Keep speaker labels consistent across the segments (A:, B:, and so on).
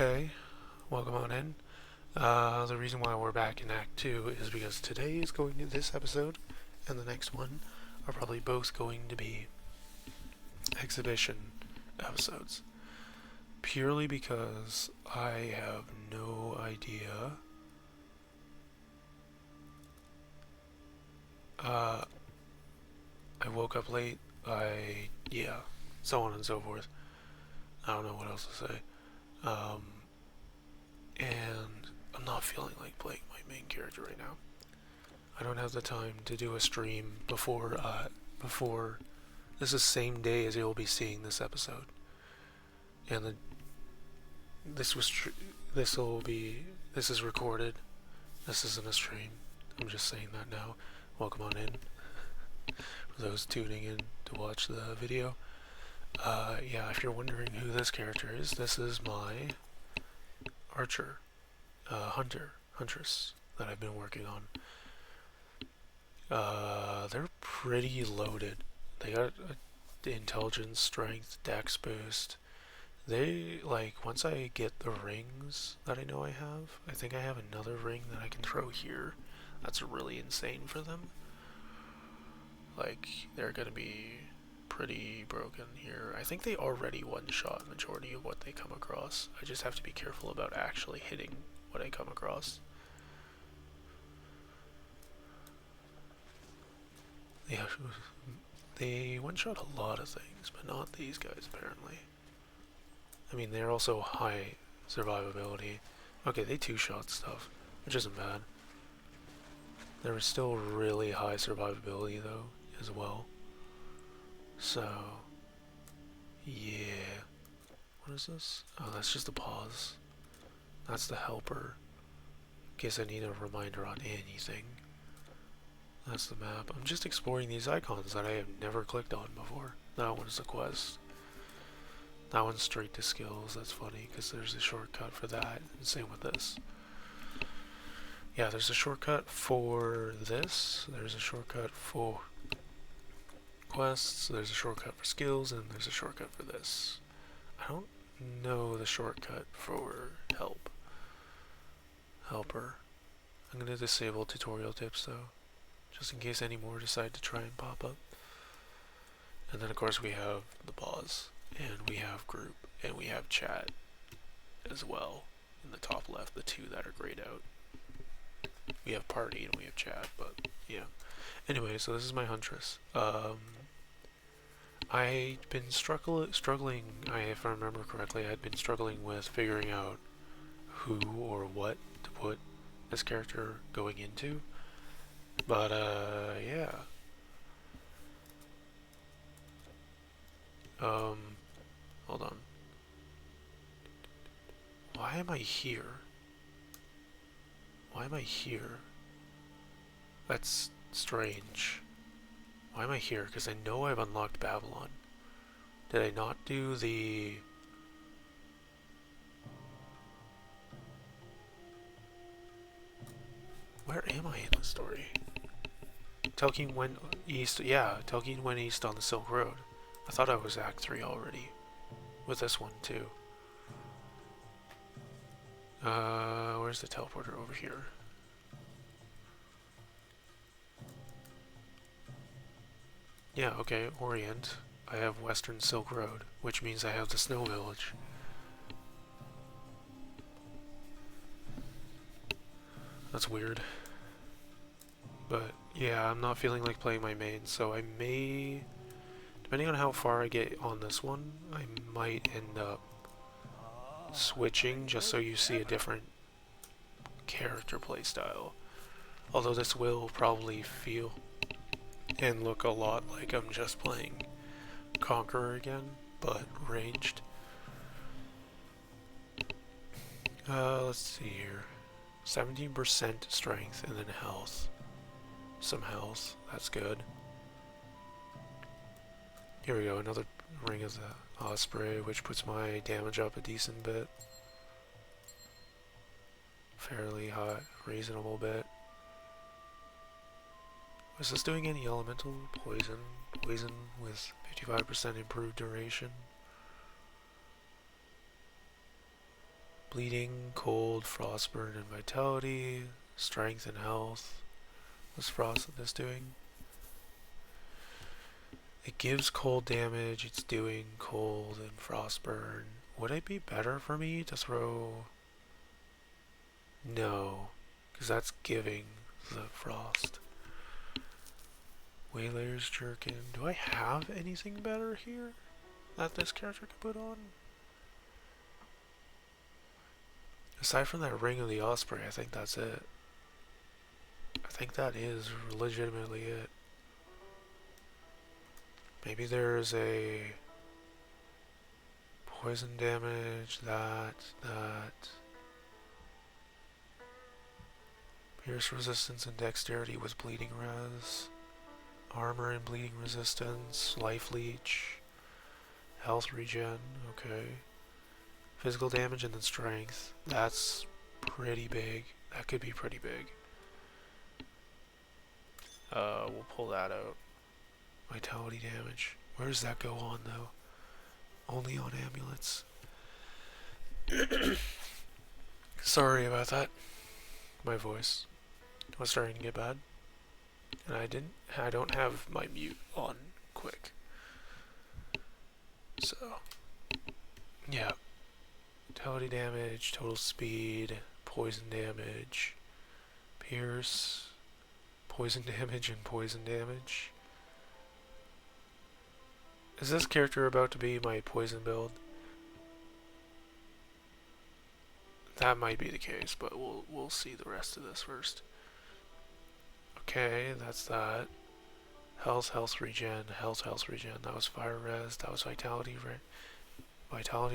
A: Okay, welcome on in. The reason why we're back in Act 2 is because today is going to this episode and the next one are probably both going to be exhibition episodes. Purely because I have no idea. I woke up late. So on and so forth. I don't know what else to say. And I'm not feeling like playing my main character right now. I don't have the time to do a stream before this is the same day as you'll be seeing this episode, and this is recorded. This isn't a stream. I'm just saying that now. Welcome on in. For those tuning in to watch the video, yeah, if you're wondering who this character is, this is my archer, huntress that I've been working on. They're pretty loaded. They got intelligence, strength, dex boost. They, like, once I get the rings that I know I have, I think I have another ring that I can throw here. That's really insane for them. Like, they're gonna be pretty broken here. I think they already one-shot majority of what they come across. I just have to be careful about actually hitting what I come across. Yeah, they one-shot a lot of things, but not these guys, apparently. I mean, they're also high survivability. Okay, they two-shot stuff, which isn't bad. There was still really high survivability, though, as well. So, yeah. What is this? Oh, that's just a pause. That's the helper. In case I need a reminder on anything. That's the map. I'm just exploring these icons that I have never clicked on before. That one's a quest. That one's straight to skills. That's funny because there's a shortcut for that. And same with this. Yeah, there's a shortcut for this. There's a shortcut for quests. There's a shortcut for skills. And there's a shortcut for this. I don't know the shortcut for helper. I'm going to disable tutorial tips though, just in case any more decide to try and pop up. And then of course we have the pause, and we have group, and we have chat as well in the top left, the two that are grayed out. We have party and we have chat, but yeah. Anyway, so this is my huntress. I'd been struggling, if I remember correctly, I'd been struggling with figuring out who or what to put this character going into. But, yeah. Hold on. Why am I here? Why am I here? That's strange. Why am I here? Because I know I've unlocked Babylon. Did I not do the... Where am I in the story? Tolkien went east. Yeah, Tolkien went east on the Silk Road. I thought I was Act 3 already. With this one, too. Where's the teleporter? Over here. Yeah, okay, Orient. I have Western Silk Road, which means I have the Snow Village. That's weird. But, yeah, I'm not feeling like playing my main, so I may... Depending on how far I get on this one, I might end up switching just so you see a different character playstyle. Although this will probably feel and look a lot like I'm just playing Conqueror again, but ranged. Let's see here. 17% strength and then health. Some health, that's good. Here we go, another Ring of the Osprey, which puts my damage up a decent bit. Fairly high, reasonable bit. Was this doing any elemental? Poison. Poison with 55% improved duration. Bleeding, cold, frostburn, and vitality. Strength and health. What's this doing? It gives cold damage. It's doing cold and frostburn. Would it be better for me to throw... No, because that's giving the frost. Waylayer's Jerkin. Do I have anything better here that this character could put on? Aside from that Ring of the Osprey, I think that's it. I think that is legitimately it. Maybe there's a poison damage, that. Pierce resistance and dexterity with bleeding res. Armor and bleeding resistance, life leech, health regen, okay. Physical damage and then strength. That's pretty big. That could be pretty big. We'll pull that out. Vitality damage. Where does that go on though? Only on amulets. Sorry about that. My voice was starting to get bad. And I don't have my mute on quick. So, yeah. Vitality damage, total speed, poison damage, pierce, poison damage, and poison damage. Is this character about to be my poison build? That might be the case, but we'll see the rest of this first. Okay, that's that. Health regen, health regen. That was fire res. That was vitality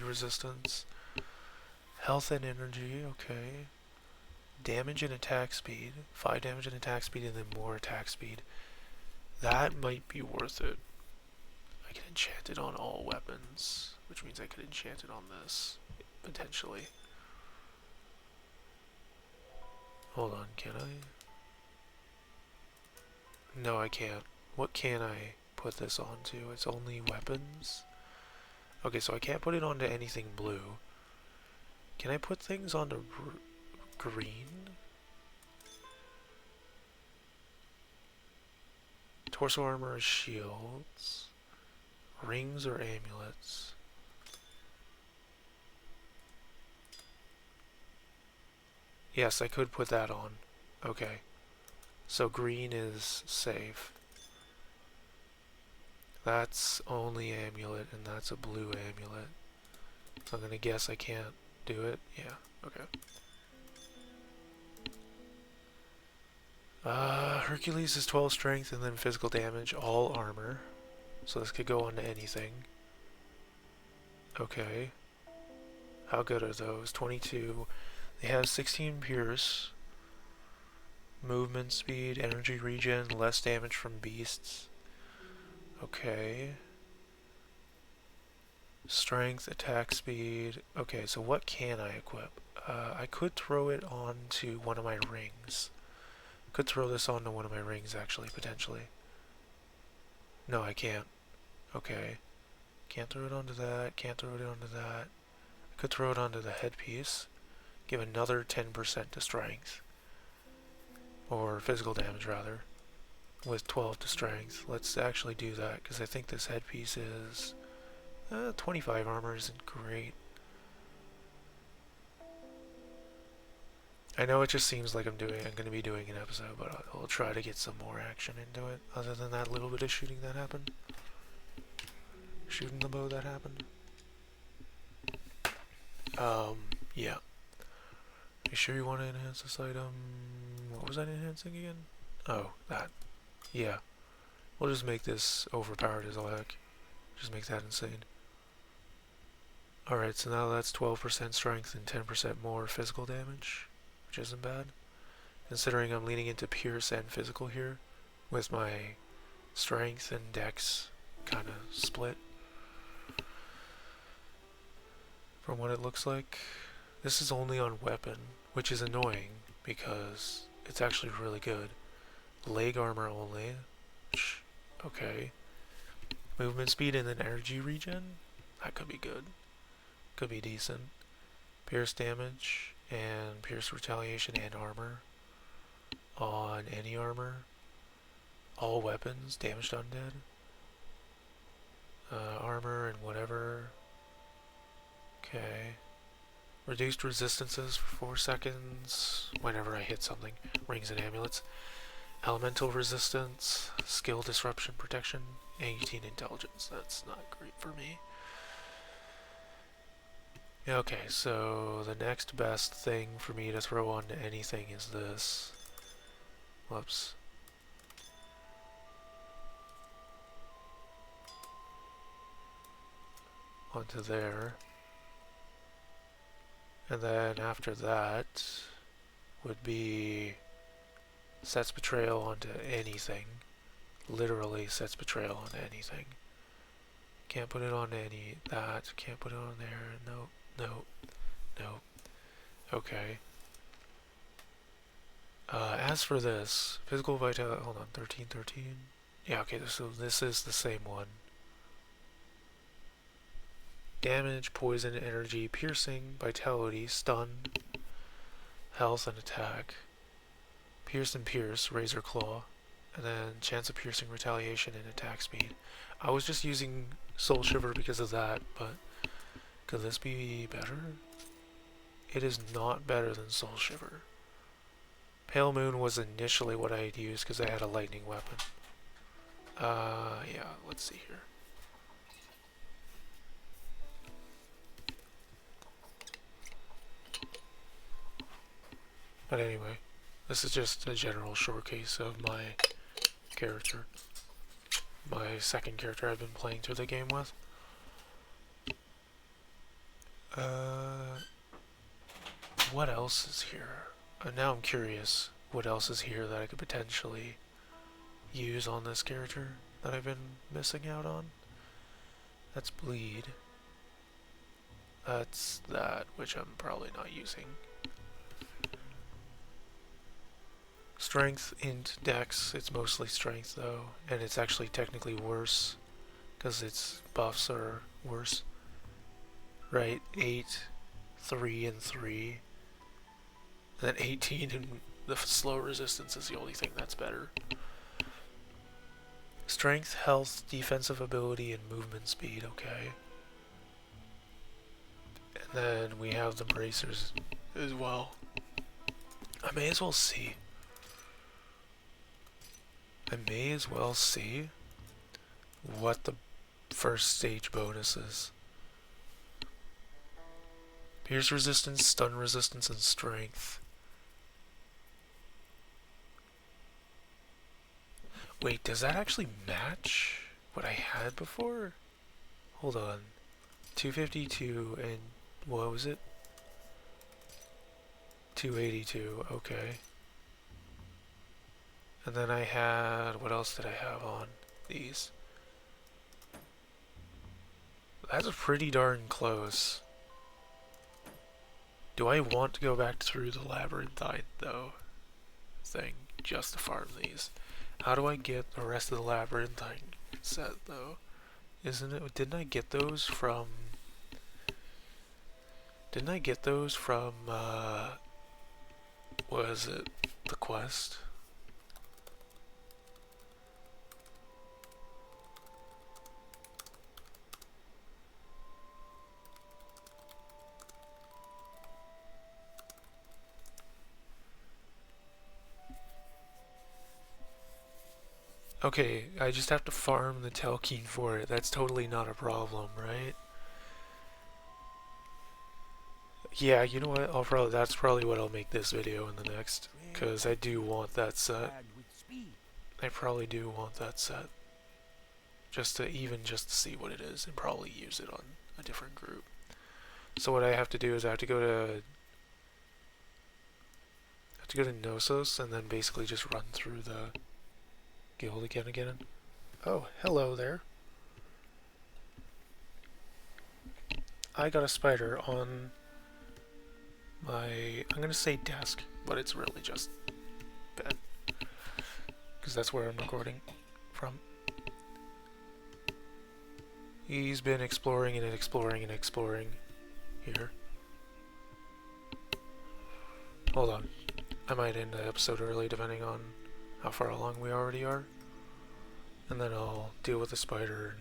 A: resistance. Health and energy. Okay. Damage and attack speed. 5 damage and attack speed, and then more attack speed. That might be worth it. I can enchant it on all weapons, which means I could enchant it on this potentially. Hold on, can I? No, I can't. What can I put this onto? It's only weapons? Okay, so I can't put it onto anything blue. Can I put things onto green? Torso armor or shields. Rings or amulets. Yes, I could put that on. Okay. So green is safe. That's only amulet, and that's a blue amulet. So I'm gonna guess I can't do it. Yeah, okay. Hercules is 12 strength and then physical damage, all armor. So this could go on to anything. Okay. How good are those? 22. They have 16 pierce. Movement speed, energy regen, less damage from beasts. Okay. Strength, attack speed. Okay, so what can I equip? I could throw it onto one of my rings. Could throw this onto one of my rings, actually, potentially. No, I can't. Okay. Can't throw it onto that. Can't throw it onto that. I could throw it onto the headpiece. Give another 10% to strength. Or physical damage, rather. With 12 to strength. Let's actually do that, because I think this headpiece is... 25 armor isn't great. I know it just seems like I'm going to be doing an episode, but I'll try to get some more action into it, other than that little bit of shooting that happened. Shooting the bow that happened. Yeah. You sure you want to enhance this item? What was that enhancing again? Oh, that. Yeah. We'll just make this overpowered as all heck. Just make that insane. Alright, so now that's 12% strength and 10% more physical damage, which isn't bad. Considering I'm leaning into pierce and physical here, with my strength and dex kind of split. From what it looks like. This is only on weapon, which is annoying, because it's actually really good. Leg armor only. Okay. Movement speed and then energy regen? That could be good. Could be decent. Pierce damage and pierce retaliation and armor on any armor. All weapons, damaged undead. Armor and whatever. Okay. Reduced resistances for 4 seconds whenever I hit something. Rings and amulets. Elemental resistance, skill disruption protection, 18 intelligence. That's not great for me. Okay, so the next best thing for me to throw onto anything is this. Whoops. Onto there. And then after that would be sets betrayal onto anything. Literally sets betrayal onto anything. Can't put it on any that. Can't put it on there. Nope. Nope. Nope. Okay. As for this, physical vitality. Hold on. 13, 13. Yeah. Okay. So this is the same one. Damage, poison, energy, piercing, vitality, stun, health, and attack. Pierce and pierce, razor claw, and then chance of piercing, retaliation, and attack speed. I was just using Soul Shiver because of that, but could this be better? It is not better than Soul Shiver. Pale Moon was initially what I had used because I had a lightning weapon. Yeah, let's see here. But anyway, this is just a general showcase of my character. My second character I've been playing through the game with. What else is here? Now I'm curious what else is here that I could potentially use on this character that I've been missing out on. That's bleed. That's that, which I'm probably not using. Strength, int, dex, it's mostly strength though, and it's actually technically worse because its buffs are worse. Right, 8, 3, and 3. And then 18 and the slow resistance is the only thing that's better. Strength, health, defensive ability, and movement speed, okay. And then we have the bracers as well. I may as well see what the first stage bonus is. Pierce resistance, stun resistance, and strength. Wait, does that actually match what I had before? Hold on. 252 and what was it? 282, okay. And then I had, what else did I have on these? That's pretty darn close. Do I want to go back through the labyrinthine, though, thing, just to farm these? How do I get the rest of the labyrinthine set, though? Isn't it, didn't I get those from, what is it, the quest? Okay, I just have to farm the Telkeen for it. That's totally not a problem, right? Yeah, you know what? That's probably what I'll make this video in the next, because I do want that set. I probably do want that set. Just to see what it is and probably use it on a different group. So what I have to do is I have to go to Knossos and then basically just run through the guild again. Oh, hello there. I got a spider on my, I'm gonna say desk, but it's really just bed, because that's where I'm recording from. He's been exploring and exploring and exploring here. Hold on. I might end the episode early depending on how far along we already are. And then I'll deal with the spider.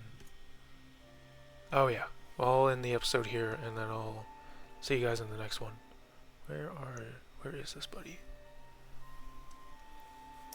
A: Oh yeah. Well, I'll end the episode here and then I'll see you guys in the next one. Where is this buddy?